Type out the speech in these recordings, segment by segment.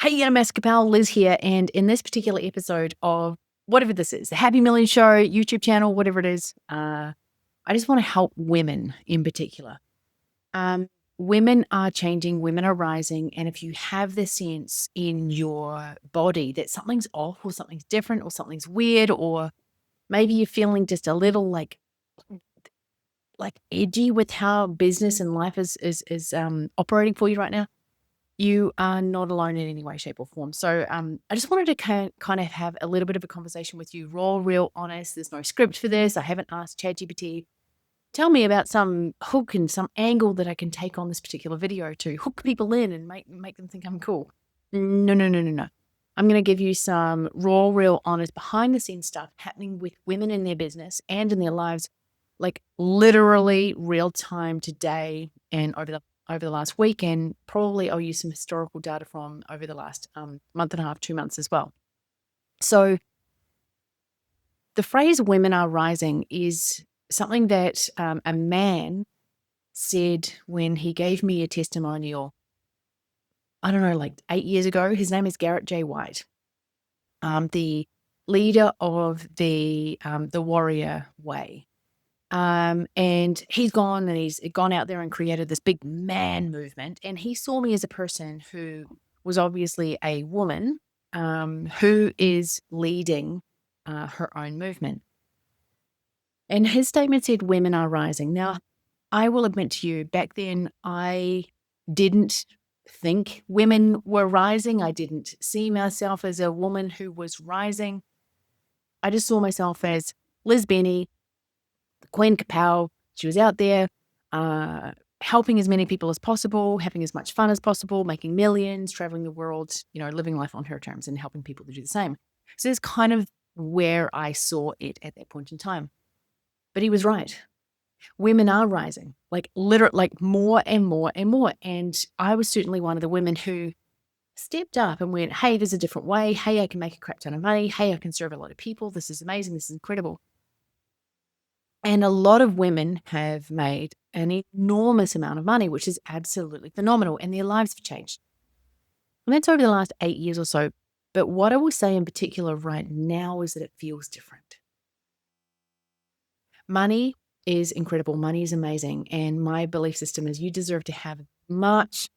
Hey, KAPOW, Liz here, and in this particular episode of whatever this is, the Happy Million Show, YouTube channel, whatever it is, I just want to help women in particular. Women are changing, women are rising, and if you have the sense in your body that something's off or something's different or something's weird, or maybe you're feeling just a little like edgy with how business and life is operating for you right now, you are not alone in any way, shape, or form. So I just wanted to kind of have a little bit of a conversation with you, raw, real, honest. There's no script for this. I haven't asked ChatGPT. Tell me about some hook and some angle that I can take on this particular video to hook people in and make them think I'm cool. No, no, no, no, no. I'm going to give you some raw, real, honest, behind the scenes stuff happening with women in their business and in their lives, like literally real time today and over the last week, and probably I'll use some historical data from over the last month and a half, 2 months as well. So the phrase "women are rising" is something that a man said when he gave me a testimonial, I don't know, like 8 years ago. His name is Garrett J. White, the leader of the Warrior Way. And he's gone out there and created this big man movement. And he saw me as a person who was obviously a woman who is leading her own movement. And his statement said, "Women are rising." Now, I will admit to you, back then, I didn't think women were rising. I didn't see myself as a woman who was rising. I just saw myself as Liz Benny, Queen KAPOW. She was out there helping as many people as possible, having as much fun as possible, making millions, traveling the world, living life on her terms and helping people to do the same. So that's kind of where I saw it at that point in time. But he was right. Women are rising, like literally, like more and more and more. And I was certainly one of the women who stepped up and went, "Hey, there's a different way. Hey, I can make a crap ton of money. Hey, I can serve a lot of people. This is amazing. This is incredible." And a lot of women have made an enormous amount of money, which is absolutely phenomenal, and their lives have changed. And that's over the last 8 years or so. But what I will say in particular right now is that it feels different. Money is incredible. Money is amazing. And my belief system is you deserve to have much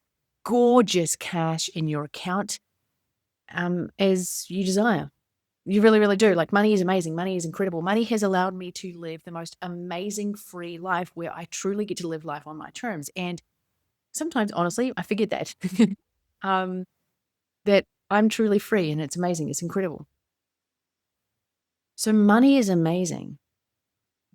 gorgeous cash in your account as you desire. You really, really do. Like, money is amazing. Money is incredible. Money has allowed me to live the most amazing free life where I truly get to live life on my terms. And sometimes, honestly, I forget that, that I'm truly free, and it's amazing. It's incredible. So money is amazing.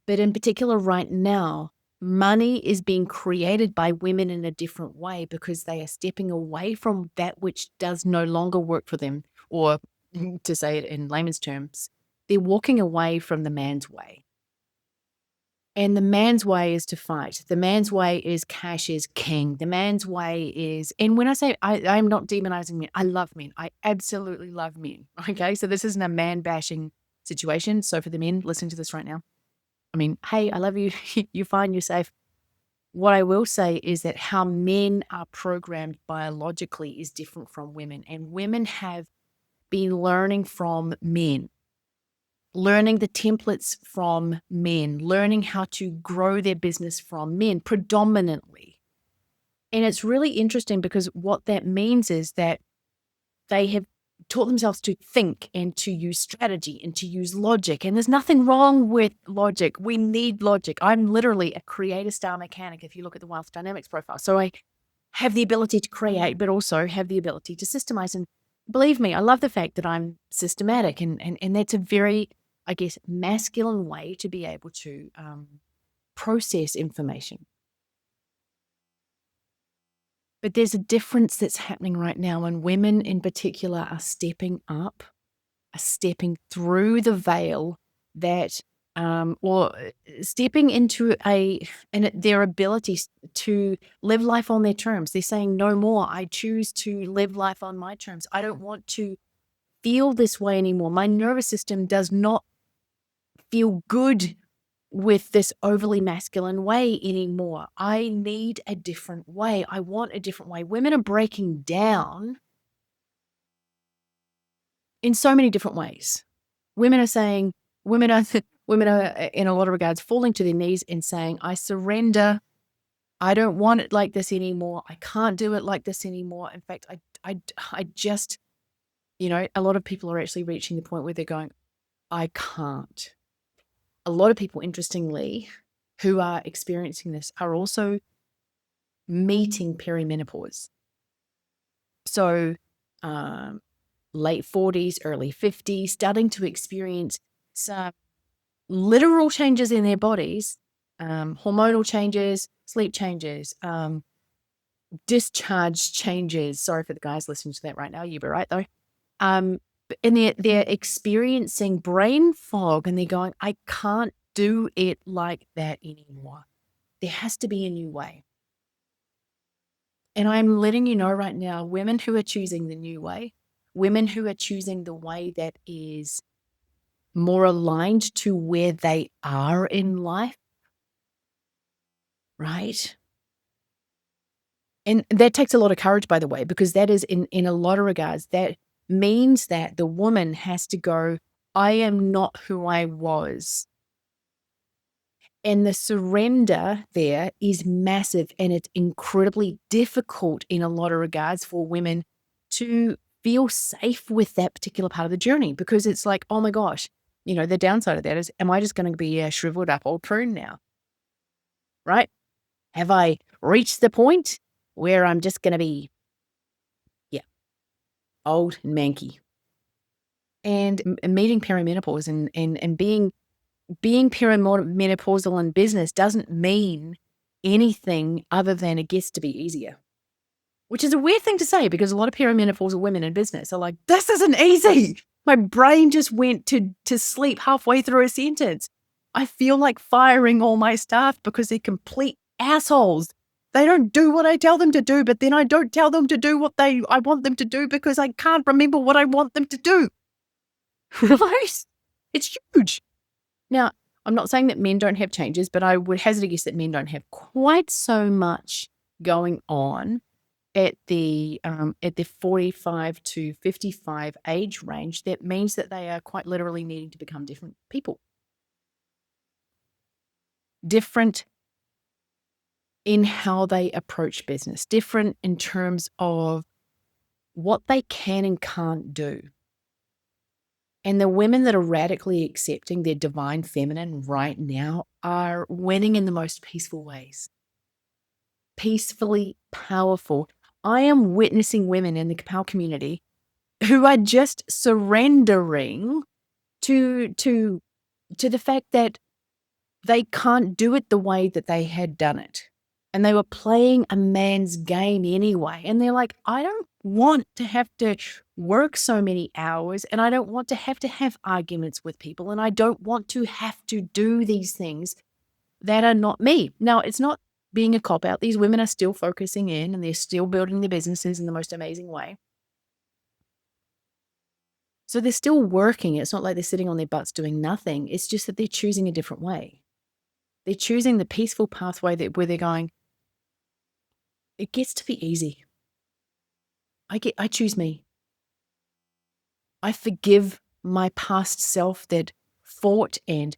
But in particular right now, money is being created by women in a different way because they are stepping away from that which does no longer work for them, or to say it in layman's terms, they're walking away from the man's way. And the man's way is to fight. The man's way is cash is king. The man's way is, and when I say I'm not demonizing men, I love men. I absolutely love men. Okay. So this isn't a man bashing situation. So for the men listening to this right now, I mean, hey, I love you. You're fine. You're safe. What I will say is that how men are programmed biologically is different from women. And women have been learning from men, learning the templates from men, learning how to grow their business from men predominantly. And it's really interesting because what that means is that they have taught themselves to think and to use strategy and to use logic. And there's nothing wrong with logic. We need logic. I'm literally a creator style mechanic if you look at the wealth dynamics profile. So I have the ability to create, but also have the ability to systemize. And believe me, I love the fact that I'm systematic. And that's a very, I guess, masculine way to be able to process information. But there's a difference that's happening right now, and women in particular are stepping up, are stepping through the veil that, or stepping into their ability to live life on their terms. They're saying, "No more. I choose to live life on my terms. I don't want to feel this way anymore. My nervous system does not feel good with this overly masculine way anymore. I need a different way. I want a different way." Women are breaking down in so many different ways. Women are saying, women are, women are in a lot of regards falling to their knees and saying, I surrender. I don't want it like this anymore. I can't do it like this anymore. In fact, I just, a lot of people are actually reaching the point where they're going, I can't. A lot of people, interestingly, who are experiencing this are also meeting perimenopause. So, late 40s, early 50s, starting to experience some literal changes in their bodies, hormonal changes, sleep changes, discharge changes. Sorry for the guys listening to that right now. You'll be right though. And they're experiencing brain fog and they're going, I can't do it like that anymore. There has to be a new way. And I'm letting you know right now, women who are choosing the new way, women who are choosing the way that is more aligned to where they are in life, right? And that takes a lot of courage, by the way, because that is in a lot of regards, that means that the woman has to go, I am not who I was. And the surrender there is massive and it's incredibly difficult in a lot of regards for women to feel safe with that particular part of the journey because it's like, oh my gosh, the downside of that is, am I just going to be a shriveled up old prune now? Right? Have I reached the point where I'm just going to be, old and manky? And meeting perimenopause and being perimenopausal in business doesn't mean anything other than it gets to be easier, which is a weird thing to say because a lot of perimenopausal women in business are like, this isn't easy. My brain just went to sleep halfway through a sentence. I feel like firing all my staff because they're complete assholes. They don't do what I tell them to do, but then I don't tell them to do what I want them to do because I can't remember what I want them to do. Right? It's huge. Now, I'm not saying that men don't have changes, but I would hazard a guess that men don't have quite so much going on at the 45 to 55 age range. That means that they are quite literally needing to become different people. Different in how they approach business, different in terms of what they can and can't do. And the women that are radically accepting their divine feminine right now are winning in the most peaceful ways. Peacefully powerful. I am witnessing women in the KAPOW community who are just surrendering to the fact that they can't do it the way that they had done it. And they were playing a man's game anyway. And they're like, I don't want to have to work so many hours and I don't want to have arguments with people and I don't want to have to do these things that are not me. Now, it's not being a cop-out. These women are still focusing in and they're still building their businesses in the most amazing way. So they're still working. It's not like they're sitting on their butts doing nothing. It's just that they're choosing a different way. They're choosing the peaceful pathway where they're going, it gets to be easy. I choose me. I forgive my past self that fought and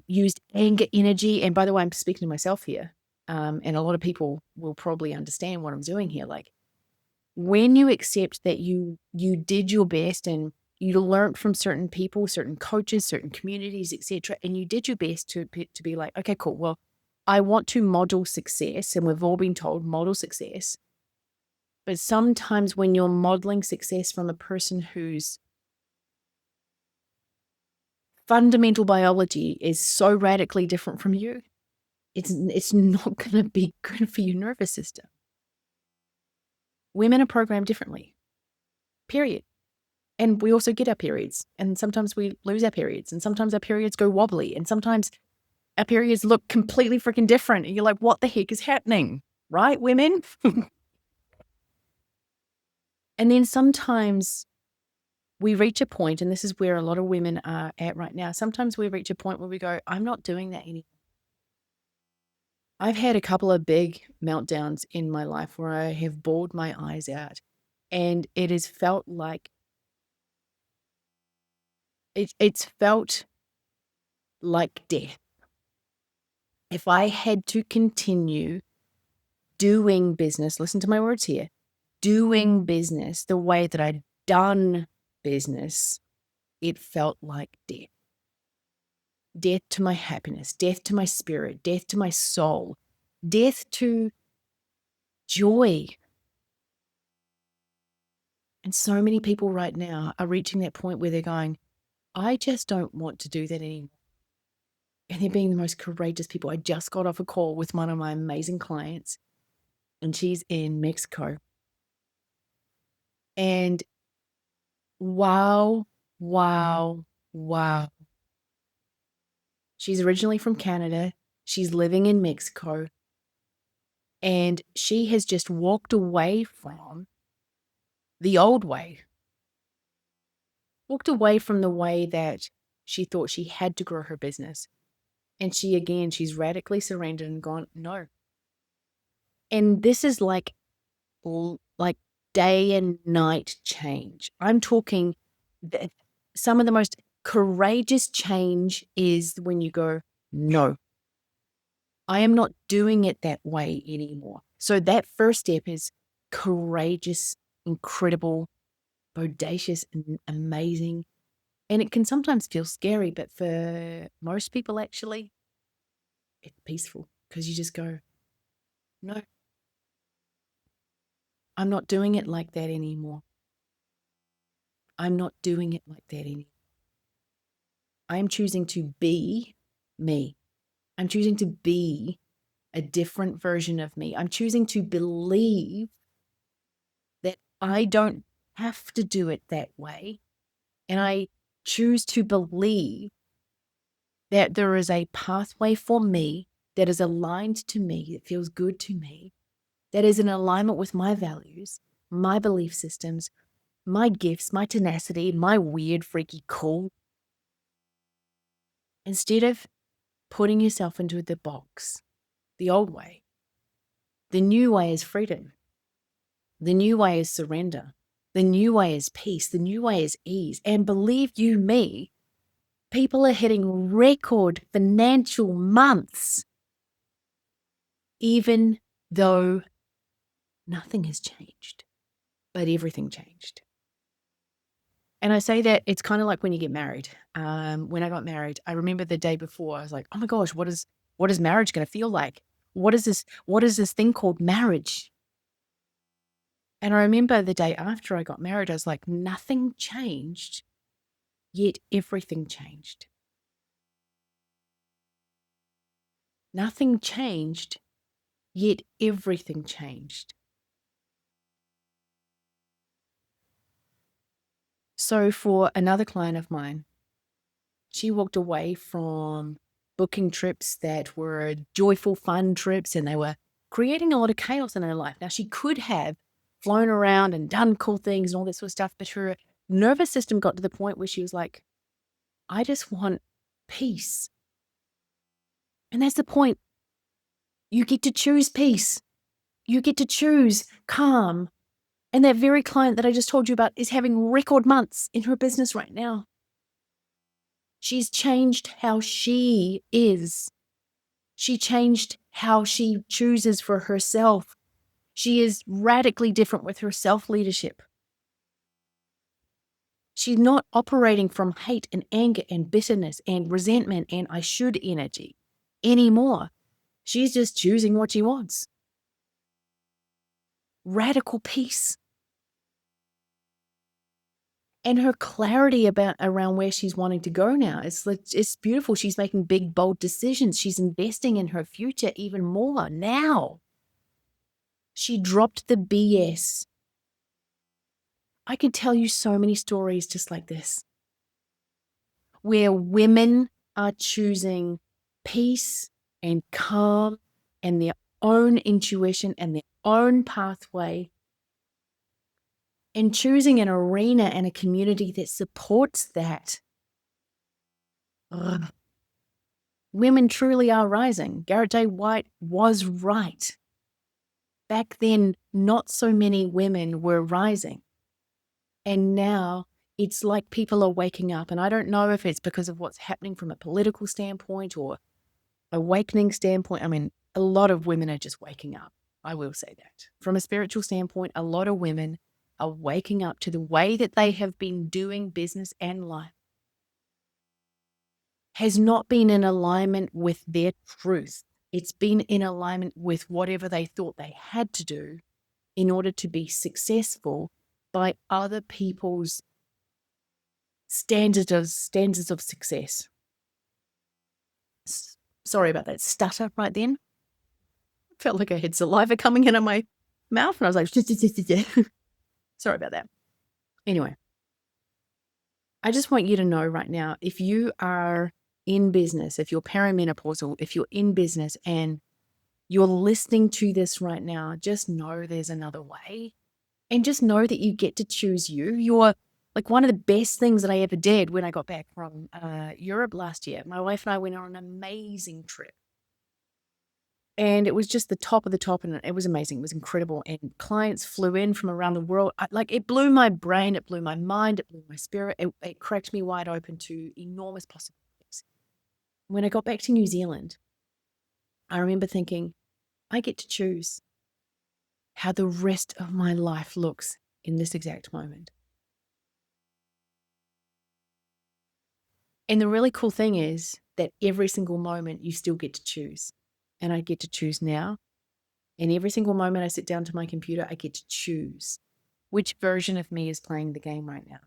used anger energy. And by the way, I'm speaking to myself here. And a lot of people will probably understand what I'm doing here. Like when you accept that you did your best and you learned from certain people, certain coaches, certain communities, etc., and you did your best to be like, okay, cool. Well, I want to model success, and we've all been told model success. But sometimes when you're modeling success from a person whose fundamental biology is so radically different from you, it's not going to be good for your nervous system. Women are programmed differently, period. And we also get our periods. And sometimes we lose our periods. And sometimes our periods go wobbly. And sometimes our periods look completely freaking different. And you're like, what the heck is happening? Right, women? And then sometimes we reach a point, and this is where a lot of women are at right now. Sometimes we reach a point where we go, I'm not doing that anymore. I've had a couple of big meltdowns in my life where I have bawled my eyes out. And it has felt like It's felt like death. If I had to continue doing business, listen to my words here, doing business the way that I'd done business, it felt like death. Death to my happiness, death to my spirit, death to my soul, death to joy. And so many people right now are reaching that point where they're going, I just don't want to do that anymore. And they're being the most courageous people. I just got off a call with one of my amazing clients, and she's in Mexico. And wow, wow, wow. She's originally from Canada. She's living in Mexico. And she has just walked away from the old way, walked away from the way that she thought she had to grow her business. And she's radically surrendered and gone, no. And this is like day and night change. I'm talking some of the most courageous change is when you go, no, I am not doing it that way anymore. So that first step is courageous, incredible, bodacious, and amazing. And it can sometimes feel scary, but for most people, actually, it's peaceful because you just go, no, I'm not doing it like that anymore. I'm not doing it like that anymore. I'm choosing to be me. I'm choosing to be a different version of me. I'm choosing to believe that I don't have to do it that way. And I choose to believe that there is a pathway for me that is aligned to me, that feels good to me, that is in alignment with my values, my belief systems, my gifts, my tenacity, my weird, freaky, cool. Instead of putting yourself into the box, the old way, the new way is freedom. The new way is surrender. The new way is peace. The new way is ease. And believe you me, people are hitting record financial months, even though nothing has changed, but everything changed. And I say that it's kind of like when you get married. When I got married, I remember the day before, I was like, oh my gosh, what is marriage going to feel like? What is this thing called marriage? And I remember the day after I got married, I was like, nothing changed, yet everything changed. Nothing changed, yet everything changed. So for another client of mine, she walked away from booking trips that were joyful, fun trips, and they were creating a lot of chaos in her life. Now, she could have flown around and done cool things and all that sort of stuff, but her nervous system got to the point where she was like, I just want peace. And that's the point. You get to choose peace. You get to choose calm. And that very client that I just told you about is having record months in her business right now. She's changed how she is. She changed how she chooses for herself. She is radically different with her self-leadership. She's not operating from hate and anger and bitterness and resentment and I should energy anymore. She's just choosing what she wants. Radical peace. And her clarity around where she's wanting to go now, it's beautiful. She's making big, bold decisions. She's investing in her future even more now. She dropped the BS. I could tell you so many stories just like this, where women are choosing peace and calm and their own intuition and their own pathway and choosing an arena and a community that supports that. Ugh. Women truly are rising. Garrett J. White was right. Back then, not so many women were rising. And now it's like people are waking up. And I don't know if it's because of what's happening from a political standpoint or awakening standpoint. I mean, a lot of women are just waking up. I will say that. From a spiritual standpoint, a lot of women are waking up to the way that they have been doing business and life has not been in alignment with their truth. It's been in alignment with whatever they thought they had to do in order to be successful by other people's standards of success. Sorry about that stutter right then. Felt like I had saliva coming out of my mouth, and I was like, sorry about that. Anyway, I just want you to know right now, if you are in business, if you're perimenopausal, if you're in business and you're listening to this right now, just know there's another way. And just know that you get to choose you. You're like one of the best things that I ever did when I got back from Europe last year. My wife and I went on an amazing trip. And it was just the top of the top, and it was amazing. It was incredible. And clients flew in from around the world. It blew my brain. It blew my mind. It blew my spirit. It cracked me wide open to enormous possibilities. When I got back to New Zealand, I remember thinking, I get to choose how the rest of my life looks in this exact moment. And the really cool thing is that every single moment you still get to choose. And I get to choose now. And every single moment I sit down to my computer, I get to choose which version of me is playing the game right now.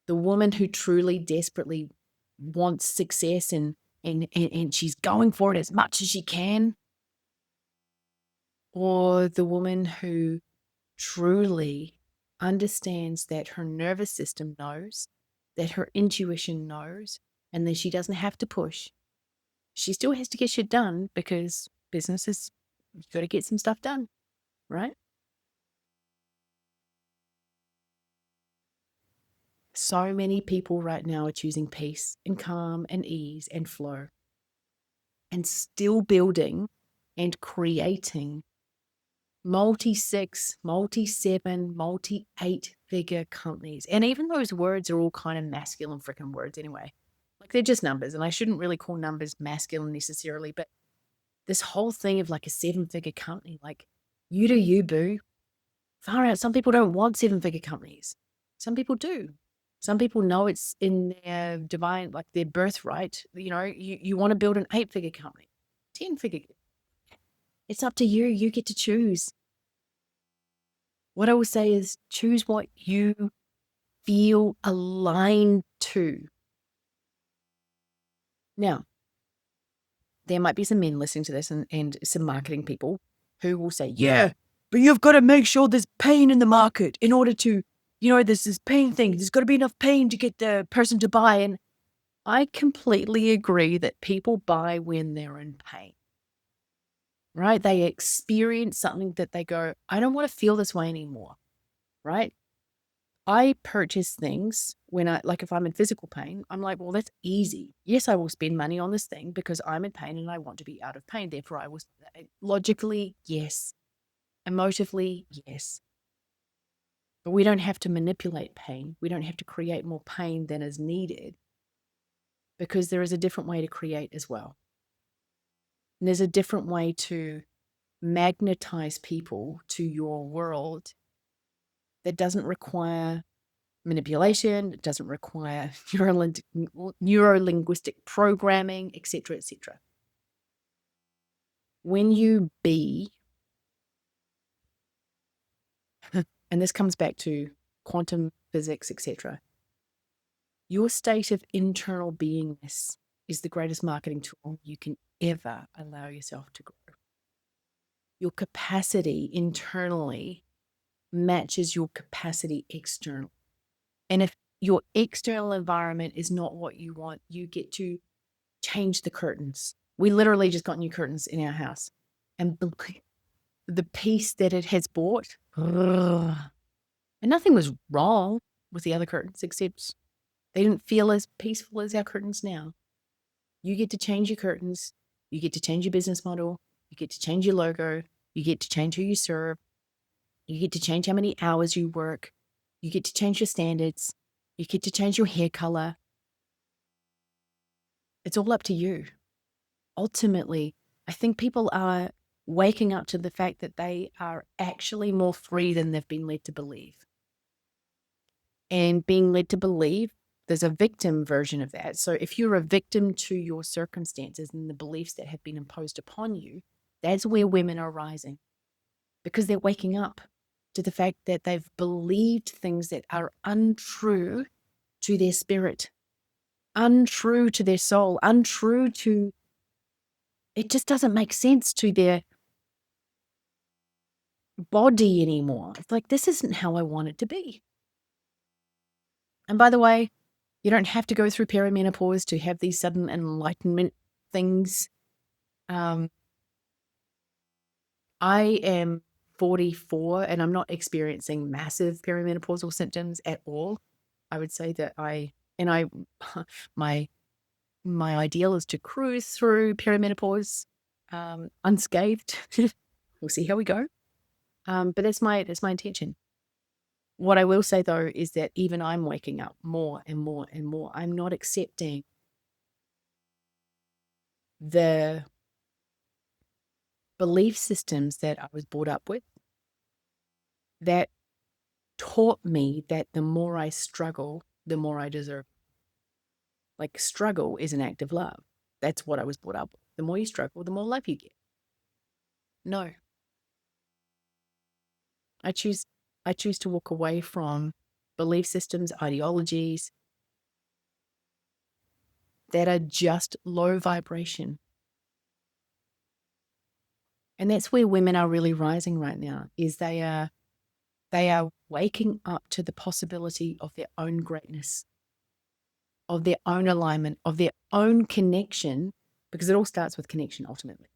The woman who truly desperately wants success and she's going for it as much as she can, or the woman who truly understands that her nervous system knows, that her intuition knows, and that she doesn't have to push. She still has to get shit done because business is, you got to get some stuff done, right? So many people right now are choosing peace and calm and ease and flow and still building and creating multi-6, multi-7, multi-8 figure companies. And even those words are all kind of masculine freaking words anyway. Like they're just numbers, and I shouldn't really call numbers masculine necessarily, but this whole thing of like a 7-figure company, like you do you, boo. Far out. Some people don't want 7-figure companies. Some people do. Some people know it's in their divine, like their birthright. You know, you want to build an 8-figure company, 10-figure. It's up to you. You get to choose. What I will say is choose what you feel aligned to. Now, there might be some men listening to this and some marketing people who will say, yeah, but you've got to make sure there's pain in the market in order to, there's this pain thing. There's got to be enough pain to get the person to buy. And I completely agree that people buy when they're in pain, right? They experience something that they go, I don't want to feel this way anymore, right? I purchase things when if I'm in physical pain, I'm like, well, that's easy. Yes, I will spend money on this thing because I'm in pain and I want to be out of pain. Therefore, I will, logically, yes. Emotively, yes. But we don't have to manipulate pain. We don't have to create more pain than is needed because there is a different way to create as well. And there's a different way to magnetize people to your world that doesn't require manipulation, it doesn't require neuro-linguistic programming, etc., etc. When you be, and this comes back to quantum physics, etc., your state of internal beingness is the greatest marketing tool you can ever allow yourself to grow. Your capacity internally matches your capacity externally. And if your external environment is not what you want, you get to change the curtains. We literally just got new curtains in our house. And the peace that it has brought, and nothing was wrong with the other curtains except they didn't feel as peaceful as our curtains now. You get to change your curtains. You get to change your business model. You get to change your logo. You get to change who you serve. You get to change how many hours you work. You get to change your standards. You get to change your hair color. It's all up to you. Ultimately, I think people are waking up to the fact that they are actually more free than they've been led to believe. And being led to believe, there's a victim version of that. So if you're a victim to your circumstances and the beliefs that have been imposed upon you, that's where women are rising, because they're waking up to the fact that they've believed things that are untrue to their spirit, untrue to their soul, untrue to, it just doesn't make sense to their body anymore. It's like, this isn't how I want it to be. And by the way, you don't have to go through perimenopause to have these sudden enlightenment things. I am 44 and I'm not experiencing massive perimenopausal symptoms at all. I would say that my ideal is to cruise through perimenopause unscathed. We'll see how we go. But that's my intention. What I will say though is that even I'm waking up more and more and more. I'm not accepting the belief systems that I was brought up with that taught me that the more I struggle, the more I deserve. Like, struggle is an act of love. That's what I was brought up with. The more you struggle, the more love you get. No. I choose to walk away from belief systems, ideologies that are just low vibration. And that's where women are really rising right now, is they are waking up to the possibility of their own greatness, of their own alignment, of their own connection, because it all starts with connection ultimately.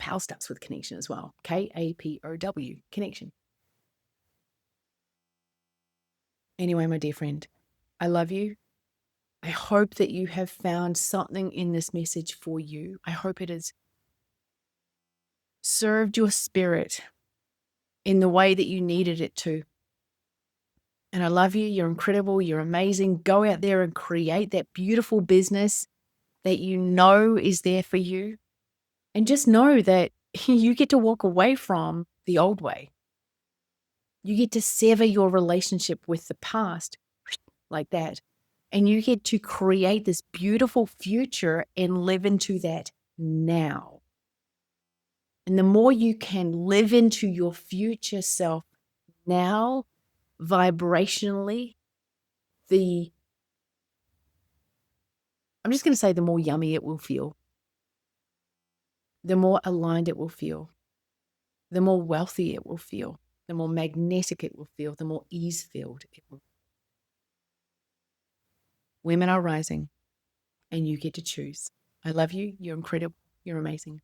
KAPOW starts with connection as well. KAPOW, connection. Anyway, my dear friend, I love you. I hope that you have found something in this message for you. I hope it has served your spirit in the way that you needed it to. And I love you. You're incredible. You're amazing. Go out there and create that beautiful business that you know is there for you. And just know that you get to walk away from the old way. You get to sever your relationship with the past like that. And you get to create this beautiful future and live into that now. And the more you can live into your future self now, vibrationally, I'm just going to say the more yummy it will feel, the more aligned it will feel, the more wealthy it will feel, the more magnetic it will feel, the more ease-filled it will. Women are rising and you get to choose. I love you. You're incredible. You're amazing.